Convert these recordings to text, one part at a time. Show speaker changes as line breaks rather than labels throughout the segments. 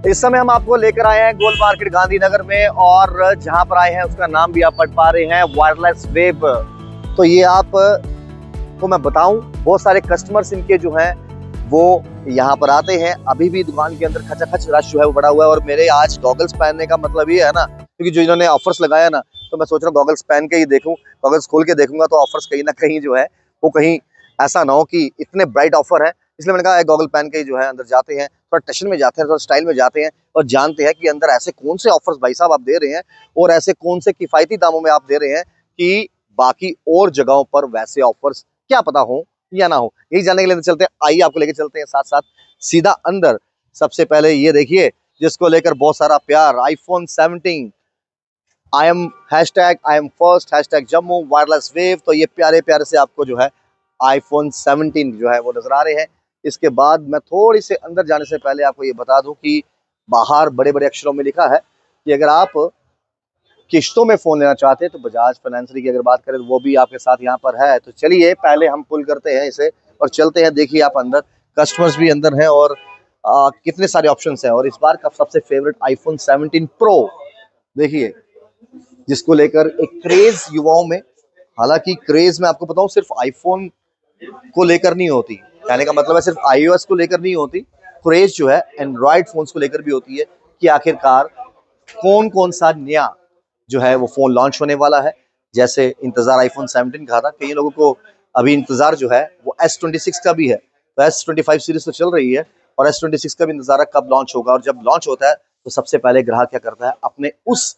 इस समय हम आपको लेकर आए हैं गोल मार्केट गांधीनगर में, और जहां पर आए हैं उसका नाम भी आप पढ़ पा रहे हैं, वायरलेस वेव। तो ये आप को मैं बताऊं, बहुत सारे कस्टमर्स इनके जो हैं वो यहाँ पर आते हैं। अभी भी दुकान के अंदर खचाखच रश जो है वो बड़ा हुआ है। और मेरे आज गॉगल्स पहनने का मतलब ये है ना, क्योंकि जो इन्होंने ऑफर्स लगाया ना, तो मैं सोच रहा हूँ गॉगल्स पहन के ही देखूं। गॉगल्स खोल के देखूंगा तो ऑफर्स कहीं ना कहीं जो है वो कहीं ऐसा ना हो कि इतने ब्राइट ऑफर है, इसलिए मैंने कहा गॉगल पहन के ही जो है अंदर जाते हैं, थोड़ा टशन में जाते हैं, थोड़ा स्टाइल में जाते हैं और जानते हैं कि अंदर ऐसे कौन से ऑफर्स भाई साहब आप दे रहे हैं और ऐसे कौन से किफायती दामों में आप दे रहे हैं कि बाकी और जगहों पर वैसे ऑफर्स क्या पता हो या ना हो। यही जानने के लिए चलते हैं, आइए आपको लेके चलते हैं साथ साथ सीधा अंदर। सबसे पहले ये देखिए, जिसको लेकर बहुत सारा प्यार, iPhone 17 I am first hashtag Jammu wireless wave. तो ये प्यारे प्यारे से आपको जो है आईफोन 17 जो है वो नजर आ रहे हैं। इसके बाद मैं थोड़ी से अंदर जाने से पहले आपको ये बता दूं कि बाहर बड़े बड़े अक्षरों में लिखा है कि अगर आप किश्तों में फोन लेना चाहते हैं तो बजाज फाइनेंसरी की अगर बात करें तो वो भी आपके साथ यहाँ पर है। तो चलिए पहले हम पुल करते हैं इसे और चलते हैं। देखिए आप अंदर कस्टमर्स भी अंदर हैं और कितने सारे ऑप्शंस हैं। और इस बार का सबसे फेवरेट आईफोन 17 प्रो देखिए, जिसको लेकर एक क्रेज युवाओं में, हालांकि क्रेज में आपको बताऊं सिर्फ आईफोन को लेकर नहीं होती, कहने का मतलब है सिर्फ iOS को लेकर नहीं होती, क्रेज जो है एंड्रॉयड फोन्स को लेकर भी होती है कि आखिरकार कौन कौन सा नया जो है वो फोन लॉन्च होने वाला है। जैसे इंतजार आईफोन 17 का था, कई लोगों को अभी इंतजार जो है वो S26 का भी है। तो S25 सीरीज तो चल रही है और S26 का भी इंतजार है कब लॉन्च होगा। और जब लॉन्च होता है तो सबसे पहले ग्राहक क्या करता है, अपने उस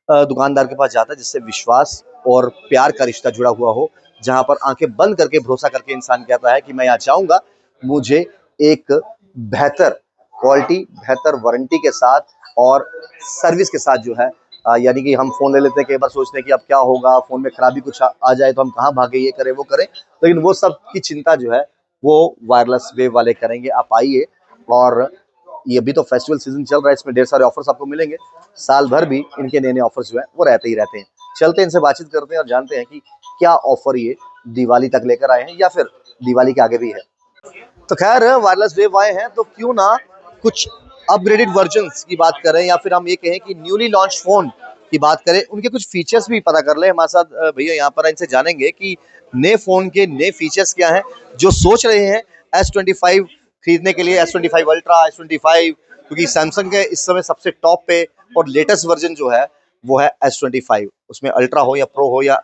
दुकानदार के पास जाता है जिससे विश्वास और प्यार का रिश्ता जुड़ा हुआ हो, जहां पर आंखें बंद करके भरोसा करके इंसान कहता है कि मैं यहाँ जाऊंगा, मुझे एक बेहतर क्वालिटी, बेहतर वारंटी के साथ और सर्विस के साथ जो है, यानी कि हम फोन ले लेते हैं, कई बार सोचते हैं कि अब क्या होगा, फोन में खराबी कुछ आ जाए तो हम कहाँ भागे, ये करें वो करें, लेकिन वो सब की चिंता जो है वो वायरलेस वेव वाले करेंगे। आप आइए, और ये भी तो फेस्टिवल सीजन चल रहा है, इसमें ढेर सारे ऑफर्स आपको मिलेंगे। साल भर भी इनके नए नए ऑफर्स जो है वो रहते ही रहते हैं। चलते हैं इनसे बातचीत करते हैं और जानते हैं कि क्या ऑफर ये दिवाली तक लेकर आए हैं या फिर दिवाली के आगे भी है। तो खैर वायरलेस वेव आए हैं तो क्यों ना कुछ अपग्रेडेड वर्जन्स की बात करें, या फिर हम ये कहें कि न्यूली लॉन्च फोन की बात करें, उनके कुछ फीचर्स भी पता कर ले। हमारे साथ भैया यहाँ पर इनसे जानेंगे कि नए फोन के नए फीचर्स क्या हैं। जो सोच रहे हैं S25 खरीदने के लिए, S25 अल्ट्रा, S25, क्योंकि सैमसंग के इस समय सबसे टॉप पे और लेटेस्ट वर्जन जो है वो है S25, उसमें अल्ट्रा हो या प्रो हो या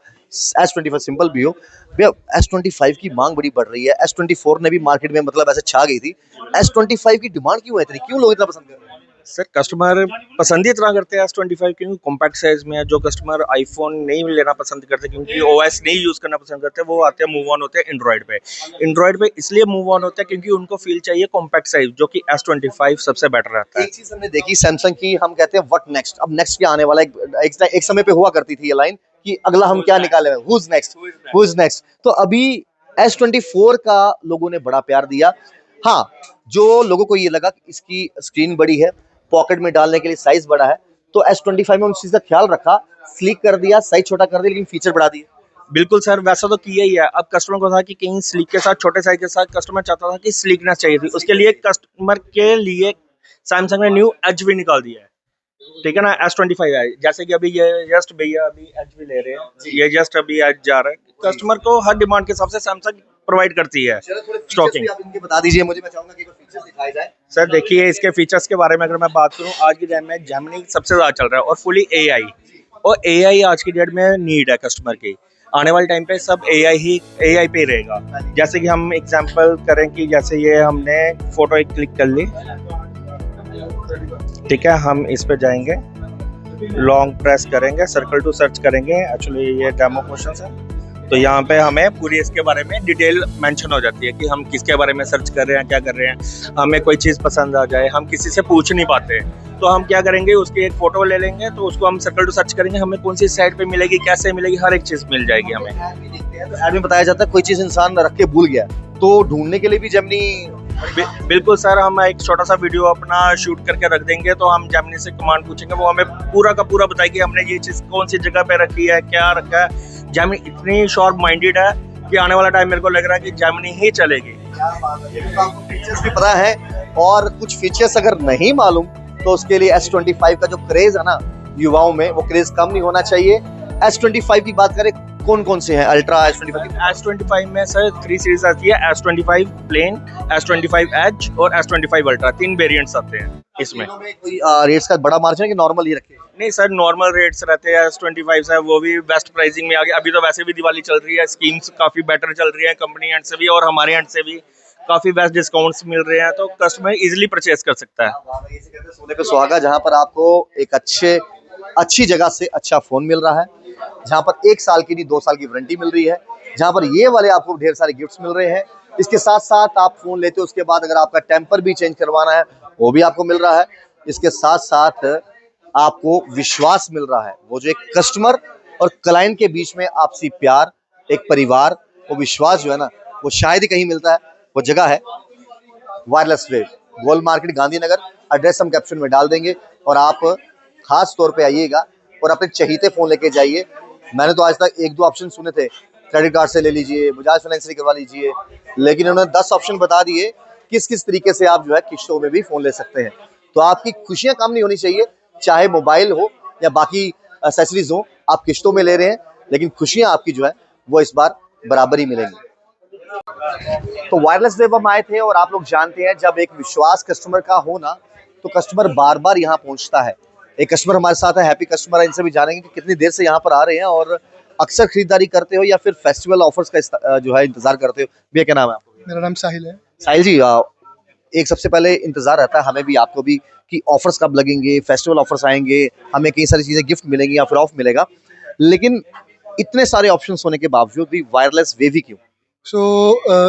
S25 सिंपल भी हो, भैया S25 की मांग बड़ी बढ़ रही है। S24 ने भी मार्केट में मतलब ऐसे छा गई थी, S25 की डिमांड क्यों है इतनी, क्यों लोग इतना पसंद कर रहे हैं?
सर कस्टमर पसंद ही इतना करते हैं S25 क्योंकि कॉम्पैक्ट साइज में है। जो कस्टमर आईफोन नहीं लेना पसंद करते क्योंकि OS नहीं यूज करना पसंद करते, वो आते हैं मूव ऑन होते हैं एंड्रॉइड पे इसलिए मूव ऑन होते हैं क्योंकि उनको फील चाहिए कॉम्पैक्ट साइज, जो कि S25 सबसे बेटर रहता है।
एक चीज हमने देखी सैमसंग की, हम कहते हैं व्हाट नेक्स्ट, अब नेक्स्ट क्या आने वाला है। एक समय पे हुआ करती थी ये लाइन कि अगला हम क्या निकाले, हुज नेक्स्ट। तो अभी S24 का लोगों ने बड़ा प्यार दिया। हाँ, जो लोगों को ये लगा कि इसकी स्क्रीन बड़ी है, पॉकेट में डालने के लिए साइज बड़ा है, तो S25 में उस चीज का ख्याल रखा, स्लीक कर दिया, साइज छोटा कर दिया, लेकिन फीचर बढ़ा दिए।
बिल्कुल सर, वैसा तो किया ही है। अब कस्टमर को था कि कहीं स्लीक के साथ, छोटे साइज के साथ कस्टमर चाहता था कि स्लीकनेस चाहिए थी, उसके लिए कस्टमर के लिए सैमसंग ने न्यू एच भी निकाल दिया है, ठीक है ना। S25 है, जैसे कि अभी ये जस्ट भैया अभी एच भी ले रहे हैं, ये जस्ट अभी एच जा रहा है। कस्टमर को हर डिमांड के हिसाब से सैमसंग प्रोवाइड करती है स्टॉकिंग।
आप इनके बता दीजिए मुझे, मैं चाहूंगा कि फीचर्स दिखाए जाए।
सर देखिए, इसके फीचर्स के बारे में अगर मैं बात करूं, आज की डेट में जेमिनी सबसे ज्यादा चल रहा है और फुली AI, और AI आज की डेट में नीड है कस्टमर की। आने वाले टाइम पे सब AI पे रहेगा। जैसे कि हम एग्जांपल करें कि जैसे ये हमने फोटो एक क्लिक कर ली, ठीक है, हम इस पे जाएंगे, लॉन्ग प्रेस करेंगे, सर्कल टू सर्च करेंगे। एक्चुअली ये डेमो क्वेश्चन है, तो यहाँ पे हमें पूरी इसके बारे में डिटेल मेंशन हो जाती है कि हम किसके बारे में सर्च कर रहे हैं, क्या कर रहे हैं। हमें कोई चीज़ पसंद आ जाए, हम किसी से पूछ नहीं पाते, तो हम क्या करेंगे, उसकी एक फोटो ले लेंगे, तो उसको हम सर्कल टू सर्च करेंगे, हमें कौन सी साइट पे मिलेगी, कैसे मिलेगी, हर एक चीज़ मिल जाएगी हमें।
तो ऐड में बताया जाता है कोई चीज़ इंसान रख के भूल गया तो ढूंढने के लिए भी जेमिनी।
बिल्कुल सर, हम एक छोटा सा वीडियो अपना शूट करके रख देंगे, तो हम जेमिनी से कमांड पूछेंगे, वो हमें पूरा का पूरा बताएगी हमने ये चीज़ कौन सी जगह पे रखी है, क्या रखा है। जेमिनी इतनी शॉर्प माइंडेड है कि आने वाला टाइम मेरे को लग रहा है कि जेमिनी ही चलेगी।
क्या बात है, तो आपको फीचर्स भी पता है, और कुछ फीचर्स अगर नहीं मालूम तो उसके लिए S25 का जो क्रेज है ना युवाओं में, वो क्रेज कम नहीं होना चाहिए। S25 की बात करें, कौन कौन से हैं अल्ट्रा S25?
S25 में सर 3 सीरीज आती है, S25 प्लेन, S25 एज और S25 अल्ट्रा, 3 वेरिएंट्स आते हैं इसमें।
तीनों में कोई रेट्स का बड़ा मार्जिन है कि नॉर्मल ही रखे?
नहीं सर, नॉर्मल रेट्स रहते हैं। S25 है वो भी बेस्ट प्राइसिंग में आ गया। अभी तो वैसे भी दिवाली चल रही है, स्कीम्स काफ़ी बेटर चल रही है कंपनी एंड से भी और हमारे एंड से भी काफ़ी बेस्ट डिस्काउंट्स मिल रहे हैं, तो कस्टमर इजीली परचेज कर सकता है।
सोने पे सुहागा, जहाँ पर आपको एक अच्छी जगह से अच्छा फोन मिल रहा है, जहाँ पर 1 साल की नहीं 2 साल की वारंटी मिल रही है, जहाँ पर ये वाले आपको ढेर सारे गिफ्ट्स मिल रहे हैं। इसके साथ साथ आप फोन लेते हो, उसके बाद अगर आपका टेम्पर भी चेंज करवाना है वो भी आपको मिल रहा है। इसके साथ साथ आपको विश्वास मिल रहा है। वो जो एक कस्टमर और क्लाइंट के बीच में आपसी प्यार, एक परिवार, वो विश्वास जो है ना, वो शायद ही कहीं मिलता है। वो जगह है वायरलेस वेव, गोल मार्केट गांधीनगर। एड्रेस हम कैप्शन में डाल देंगे और आप खास तौर पे आइएगा और अपने चहीते फोन लेके जाइए। मैंने तो आज तक 1-2 ऑप्शन सुने थे, क्रेडिट कार्ड से ले लीजिए, बजाज फाइनेंस से करवा लीजिए, लेकिन उन्होंने 10 ऑप्शन बता दिए किस किस तरीके से आप जो है किस्तों में भी फोन ले सकते हैं। तो आपकी खुशियां कम नहीं होनी चाहिए, चाहे मोबाइल हो या बाकी एक्सेसरीज हो, आप किस्तों में ले रहे हैं, लेकिन खुशियां आपकी जो है वो इस बार बराबर ही मिलेंगी। तो वायरलेस वेव हम आए थे और आप लोग जानते हैं, जब एक विश्वास कस्टमर का हो ना, तो कस्टमर बार बार यहाँ पहुंचता है। एक कस्टमर हमारे साथ है, हैप्पी कस्टमर है, इनसे भी जानेंगे कि कितनी देर से यहाँ पर आ रहे हैं और अक्सर खरीदारी करते हो या फिर फेस्टिवल ऑफर्स का जो है इंतजार करते हो। भैया क्या नाम है आपका?
मेरा नाम साहिल है।
साहिल जी, एक सबसे पहले इंतजार रहता है हमें भी आपको भी कि ऑफर्स कब लगेंगे, फेस्टिवल ऑफर्स आएंगे, हमें कई सारी चीजें गिफ्ट मिलेंगी या फिर ऑफ मिलेगा, लेकिन इतने सारे ऑप्शंस होने के बावजूद भी वायरलेस वेव ही क्यों?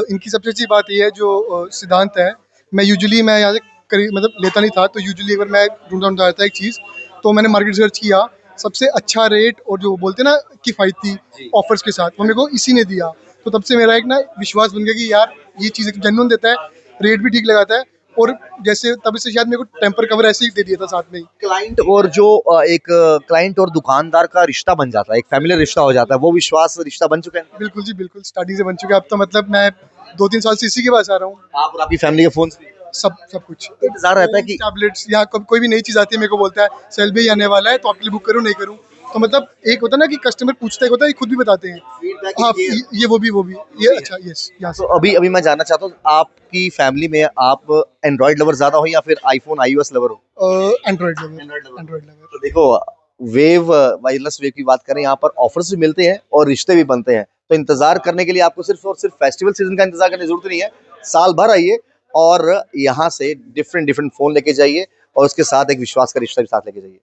इनकी सबसे अच्छी बात ये है जो सिद्धांत है, मैं यहाँ से मतलब लेता नहीं था, तो यूजुअली अगर मैं ढूंढता था एक चीज़, तो मैंने मार्केट सर्च किया, सबसे अच्छा रेट और जो बोलते हैं ना किफ़ायती ऑफर्स के साथ, वो मेरे को इसी ने दिया। तो तब से मेरा एक ना विश्वास बन गया कि यार ये चीज़ एक जेन्युइन देता है, रेट भी ठीक लगाता है, और जैसे तब से शायद मेरे को टेम्पर कवर ऐसे ही दे दिया था साथ में ही।
क्लाइंट और जो एक क्लाइंट और दुकानदार का रिश्ता बन जाता है, एक फैमिली रिश्ता हो जाता है, वो विश्वास रिश्ता बन चुका है।
बिल्कुल जी, बिल्कुल स्टार्टिंग से बन चुका है। अब तो मतलब मैं 2-3 साल से इसी के पास आ रहा हूँ।
आप और आपकी फैमिली के फोन
सब कुछ
इंतजार रहता है कि
टैबलेट्स या कोई भी नई चीज़ आती है, मेरे को बोलता है सेल भी आने वाला है, तो आपके लिए बुक करूँ नहीं करूँ। तो मतलब एक होता है ना कि कस्टमर पूछता है, होता है खुद भी बताते हैं
फीडबैक
हाँ ये वो भी ये अच्छा यस यहाँ
तो अभी मैं जानना चाहता हूँ, आपकी फैमिली में आप एंड्रॉइड लवर ज्यादा हो या फिर आईफोन iOS लवर हो?
एंड्रॉइड
तो
लवर।
देखो, वेव वायरलेस वेव की बात करें, यहाँ पर ऑफर्स भी मिलते हैं और रिश्ते भी बनते हैं। तो इंतजार करने के लिए आपको सिर्फ और सिर्फ फेस्टिवल सीजन का इंतजार करने की जरूरत नहीं है, साल भर आइए और यहाँ से डिफरेंट फोन लेके जाइए और उसके साथ एक विश्वास का रिश्ता भी साथ लेके जाइए।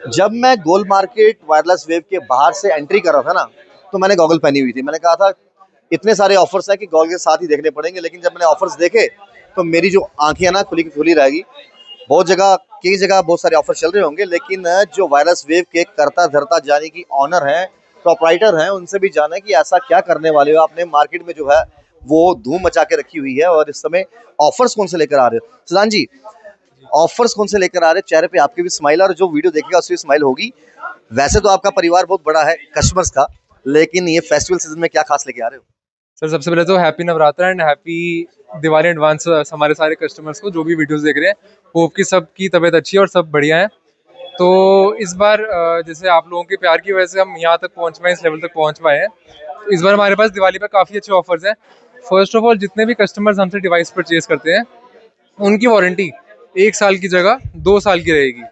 जब मैं गोल मार्केट वायरलेस वेव के बाहर से एंट्री कर रहा था ना, तो मैंने गॉगल पहनी हुई थी। मैंने कहा था इतने सारे ऑफर्स हैं कि गॉगल के साथ ही देखने पड़ेंगे, लेकिन जब मैंने ऑफर्स देखे तो मेरी जो आंखें ना खुली की खुली रहेगी। कई जगह बहुत सारे ऑफर चल रहे होंगे, लेकिन जो वायरलेस वेव के करता धरता जाने की ऑनर है, प्रोपराइटर हैं, उनसे भी जाना कि ऐसा क्या करने वाले हो आपने मार्केट में जो है वो धूम मचा के रखी हुई है, और इस समय ऑफर्स कौन से लेकर आ रहे हो सुजान जी? ऑफर्स कौन से लेकर आ रहे हैं? चेहरे पे आपके भी स्माइल, और जो वीडियो देखेगा उसकी भी स्माइल होगी। वैसे तो आपका परिवार बहुत बड़ा है कस्टमर्स का, लेकिन ये फेस्टिवल सीजन में क्या खास लेके आ रहे हो?
सर सबसे पहले तो happy Navratra and happy Diwali advance हमारे सारे कस्टमर्स को, जो भी वीडियोस देख रहे हैं। होप कि सबकी तबीयत अच्छी है और सब बढ़िया है। तो इस बार जैसे आप लोगों के प्यार की वजह से हम यहाँ तक पहुँच पाए, इस लेवल तक पहुँच पाए हैं। तो इस बार हमारे पास दिवाली पर काफ़ी अच्छे ऑफर्स हैं। फर्स्ट ऑफ ऑल, जितने भी कस्टमर्स हमसे डिवाइस परचेज करते हैं उनकी वारंटी 1 साल की जगह 2 साल की रहेगी।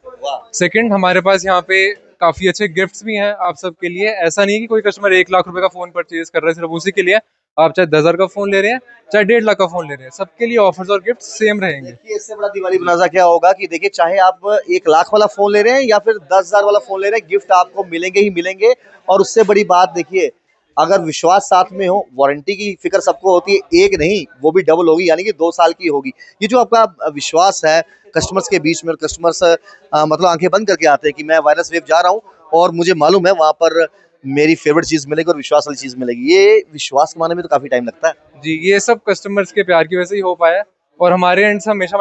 सेकंड, हमारे पास यहाँ पे काफ़ी अच्छे गिफ्ट्स भी हैं आप सबके लिए। ऐसा नहीं कि कोई कस्टमर 1 लाख रुपए का फ़ोन परचेज कर रहा है सिर्फ उसी के लिए। आप चाहे 10,000 का फ़ोन ले रहे हैं, चाहे 1.5 लाख का फ़ोन ले रहे हैं, सबके लिए ऑफर्स और गिफ्ट सेम रहेंगे।
देखिए, इससे बड़ा दिवाली बनाजा क्या होगा कि देखिए, चाहे आप 1 लाख वाला फ़ोन ले रहे हैं या फिर 10,000 वाला फ़ोन ले रहे हैं, गिफ्ट आपको मिलेंगे ही मिलेंगे। और उससे बड़ी बात देखिए, अगर विश्वास साथ में हो, वारंटी की फिक्र सबको होती है, एक नहीं वो भी डबल होगी, यानी कि 2 साल की होगी। ये जो आपका विश्वास है कस्टमर्स के बीच में, और कस्टमर्स मतलब आंखें बंद करके आते हैं कि मैं वायरलेस वेव जा रहा हूँ और मुझे मालूम है वहाँ पर मेरी फेवरेट चीज़ मिलेगी और विश्वास वाली चीज़ मिलेगी। ये विश्वास कमाने में तो काफ़ी टाइम लगता है
जी। ये सब कस्टमर्स के प्यार की वजह से ही हो पाया है। और हमारे एंड से हमेशा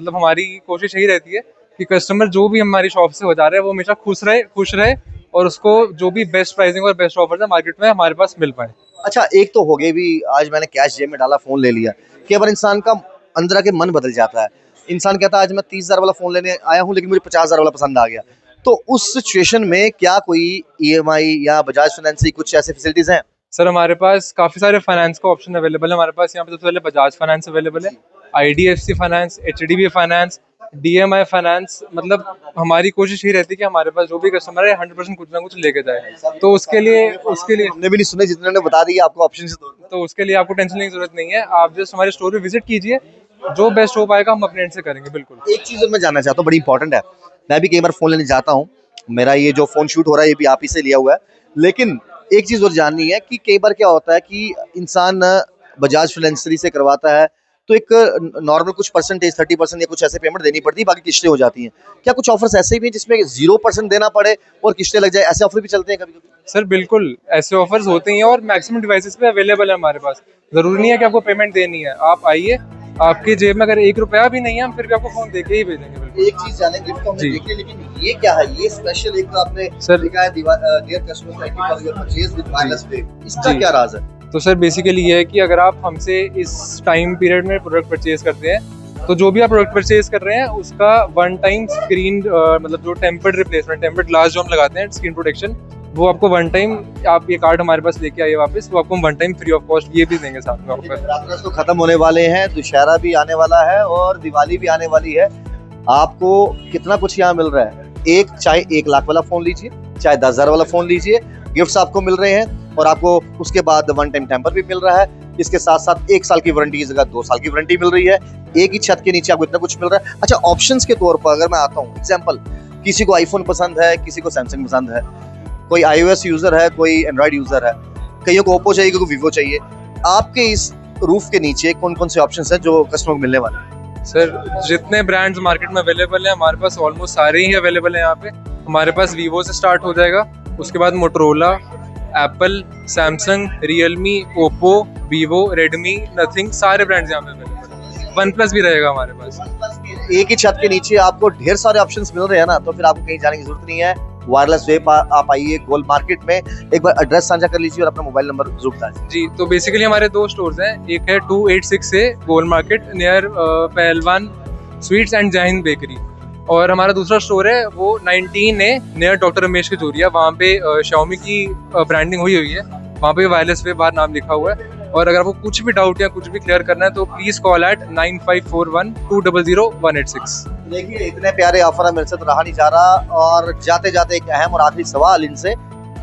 हमारी कोशिश यही रहती है कि कस्टमर जो भी हमारी शॉप से हो जा रहा है वो हमेशा खुश रहे और उसको जो भी बेस्ट प्राइसिंग और बेस्ट ऑफर है मार्केट में हमारे पास मिल पाए।
अच्छा, एक तो हो गई भी, आज मैंने कैश जेब में डाला, फ़ोन ले लिया, कि अगर इंसान का अंदर के मन बदल जाता है। इंसान कहता है आज मैं 30,000 वाला फोन लेने आया हूँ लेकिन मुझे 50,000 वाला पसंद आ गया, तो उस सिचुएशन में क्या कोई ईएमआई या बजाज फाइनेंस की कुछ ऐसे फैसिलिटीज हैं?
सर हमारे पास काफ़ी सारे फाइनेंस का ऑप्शन अवेलेबल है। हमारे पास यहाँ पे सबसे पहले बजाज फाइनेंस अवेलेबल है, IDFC finance, HDB finance, DMI finance. मतलब हमारी कोशिश ही रहती है कि हमारे पास जो भी कस्टमर है 100% कुछ ना कुछ लेके जाए। तो उसके लिए
हमने भी नहीं सुने, जितने ने बता दिया आपको ऑप्शन से
तो उसके लिए आपको टेंशन लेने की जरूरत नहीं है। आप जस्ट हमारे स्टोर पे विजिट कीजिए, जो बेस्ट हो पाएगा हम अपने एंड से करेंगे। बिल्कुल।
एक चीज और मैं जानना चाहता हूँ, बड़ी इंपॉर्टेंट है। मैं भी कई बार फोन लेने जाता हूँ, मेरा ये जो फोन शूट हो रहा है ये भी आप ही से लिया हुआ है, लेकिन एक चीज और जाननी है कि कई बार क्या होता है कि इंसान बजाज फाइनेंसरी से करवाता है तो एक नॉर्मल कुछ परसेंटेज 30% या कुछ ऐसे पेमेंट देनी पड़ती है, बाकी किस्तें हो जाती हैं। क्या कुछ ऑफर्स ऐसे भी हैं जिसमें 0% देना पड़े और किस्तें लग जाए, ऐसे ऑफर भी चलते हैं कभी कभी?
सर बिल्कुल ऐसे ऑफर्स होते हैं और मैक्सिमम डिवाइसेस पे अवेलेबल है हमारे पास। जरूरी नहीं है कि आपको पेमेंट देनी है, आप आइए, आपकी जेब में अगर 1 रुपया भी नहीं है हम फिर भी आपको फोन देके ही भेजेंगे। बिल्कुल।
एक चीज जाने गिफ्ट तो हमने
जी।
देखी है, लेकिन ये क्या है? ये स्पेशल एक तो आपने
सर-
लिखा है dear customer thank you for your purchase with wireless wave, इसका
जी।
क्या राज है?
तो सर बेसिकली ये है कि अगर आप हमसे इस टाइम पीरियड में प्रोडक्ट परचेज करते हैं तो जो भी आप प्रोडक्ट परचेज कर रहे हैं उसका वन टाइम स्क्रीन मतलब जो टेम्पर्ड रिप्लेसमेंट, टेम्पर्ड ग्लास जो हम लगाते हैं स्क्रीन प्रोटेक्शन, वो आपको वन टाइम, आप ये कार्ड हमारे पास लेके आइए वापस, वो आपको one time free of cost ये भी देंगे साथ में ऑफर।
नवरात्र तो खत्म होने वाले हैं, दुशहरा भी आने वाला है और दिवाली भी आने वाली है। आपको कितना कुछ यहाँ मिल रहा है, एक चाहे 1 लाख वाला फोन लीजिए, चाहे 10,000 वाला फोन लीजिए, गिफ्ट्स आपको मिल रहे हैं और आपको उसके बाद वन टाइम टेम्पर भी मिल रहा है। इसके साथ साथ 1 साल की वारंटी की जगह 2 साल की वारंटी मिल रही है। एक ही छत के नीचे आपको इतना कुछ मिल रहा है। अच्छा, ऑप्शंस के तौर पर अगर मैं आता हूँ, एग्जांपल, किसी को आईफोन पसंद है, किसी को सैमसंग पसंद है, कोई iOS यूजर है, कोई एंड्रॉइड यूजर है, कईयों को ओप्पो चाहिए, कोई वीवो चाहिए। आपके इस रूफ के नीचे कौन कौन से ऑप्शंस हैं जो कस्टमर को मिलने वाले हैं?
सर जितने ब्रांड्स मार्केट में अवेलेबल हैं हमारे पास ऑलमोस्ट सारे ही अवेलेबल हैं यहाँ पे। हमारे पास वीवो से स्टार्ट हो जाएगा, उसके बाद Motorola, Apple, Samsung, Realme, Oppo, Vivo, Redmi, nothing, सारे ब्रांड्स यहाँ पे अवेलेबल हैं। वन प्लस भी रहेगा हमारे पास।
एक ही छत के नीचे आपको ढेर सारे ऑप्शंस मिल रहे हैं ना, तो फिर आपको कहीं जाने की जरूरत नहीं है। वायरलेस वेब आप आइए गोल मार्केट में, एक बार एड्रेस साझा कर लीजिए और अपना मोबाइल नंबर जरूर बता दीजिए।
जी, तो बेसिकली हमारे 2 स्टोर्स हैं, एक है 286 से गोल मार्केट नियर पहलवान स्वीट्स एंड जय हिंद बेकरी, और हमारा दूसरा स्टोर है वो 19A नियर डॉक्टर रमेश कचोरिया। वहाँ पे Xiaomi की ब्रांडिंग हुई है, वहाँ पे वायरलेस वेब बाहर नाम लिखा हुआ है। और अगर आपको कुछ भी डाउट या कुछ भी क्लियर करना है तो प्लीज कॉल एट 9541200186।
देखिए, इतने प्यारे ऑफर मेरे से तो रहा नहीं जा रहा, और जाते जाते एक अहम और आखिरी सवाल इनसे,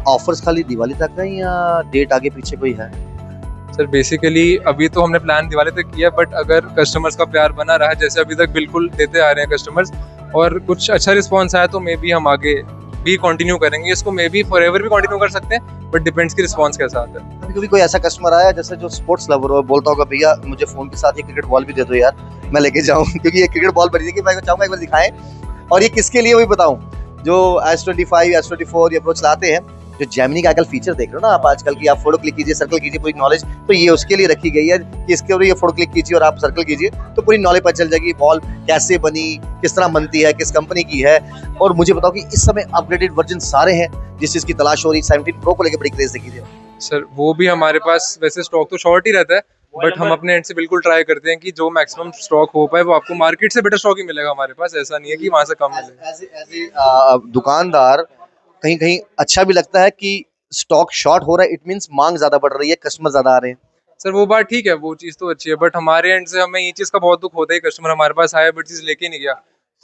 ऑफर्स खाली दिवाली तक है या डेट आगे पीछे कोई है?
सर बेसिकली अभी तो हमने प्लान दिवाली तक किया, बट अगर कस्टमर्स का प्यार बना रहा है जैसे अभी तक बिल्कुल देते आ रहे हैं कस्टमर्स, और कुछ अच्छा रिस्पॉन्स आया तो मे बी हम आगे भी कंटिन्यू करेंगे इसको, मे बी फॉर एवर भी कंटिन्यू कर सकते हैं, बट डिपेंड्स कि रिस्पॉन्स कैसा आता है।
कभी कभी कोई ऐसा कस्टमर आया जैसे जो स्पोर्ट्स लवर हो, बोलता होगा भैया मुझे फोन के साथ ये क्रिकेट बॉल भी दे दो यार, मैं लेके जाऊं क्योंकि ये क्रिकेट बॉल बड़ी थी, मैं चाहूंगा एक बार दिखाएं, और ये किसके लिए वही बताऊं, जो S25 S24 ये अप्रोच लाते हैं, जो जेमिनी का आजकल फीचर देख रहे हो ना आप आजकल की, आप फोटो क्लिक कीजिए, सर्कल कीजिए, पूरी नॉलेज तो ये उसके लिए रखी गई है कि इसके ऊपर ये फोटो क्लिक कीजिए और आप सर्कल कीजिए तो पूरी नॉलेज पता चल जाएगी, बॉल कैसे बनी, किस तरह बनती है, किस कंपनी की है। और मुझे बताओ कि इस समय अपग्रेडेड वर्जन सारे हैं, जिस चीज की तलाश हो रही, 17 प्रो को लेकर बड़ी क्रेज देखी जाए।
सर वो भी हमारे पास, वैसे स्टॉक तो शॉर्ट ही रहता है, बट हम अपने एंड से बिल्कुल ट्राई करते हैं कि जो मैक्सिमम स्टॉक हो पाए वो आपको मार्केट से बेटर स्टॉक ही मिलेगा हमारे पास, ऐसा नहीं है कि वहाँ से कम मिलेगा।
दुकानदार कहीं कहीं अच्छा भी लगता है कि स्टॉक शॉर्ट हो रहा है, इट मींस मांग ज्यादा बढ़ रही है, कस्टमर ज्यादा आ रहे हैं।
सर वो बात ठीक है, वो चीज़ तो अच्छी है, बट हमारे एंड से हमें ये चीज़ का बहुत दुख होता है, कस्टमर हमारे पास आया बट चीज़ लेके नहीं गया,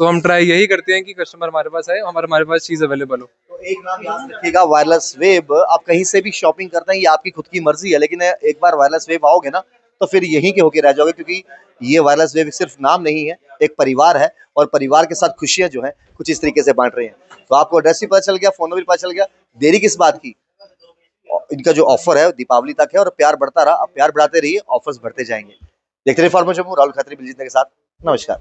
तो हम ट्राई यही करते हैं कि कस्टमर हमारे पास आए, हमारे पास चीज़ अवेलेबल हो।
तो एक नाम याद रखिएगा, वायरलेस वेब। आप कहीं से भी शॉपिंग करते हैं, ये आपकी खुद की मर्जी है, लेकिन एक बार वायरलेस वेब आओगे ना तो फिर यहीं के होके रह जाओगे, क्योंकि ये वायरलेस वेब सिर्फ नाम नहीं है, एक परिवार है, और परिवार के साथ खुशियां जो है कुछ इस तरीके से बांट रहे हैं। तो आपको एड्रेस भी पता चल गया, फोन नंबर भी पता चल गया, देरी किस बात की। इनका जो ऑफर है दीपावली तक है और प्यार बढ़ता रहा, अब प्यार बढ़ाते रहिए, ऑफर्स बढ़ते जाएंगे। देखते रहिए फॉर्मर जम्मू, राहुल खत्री, बिलजीत के साथ। नमस्कार।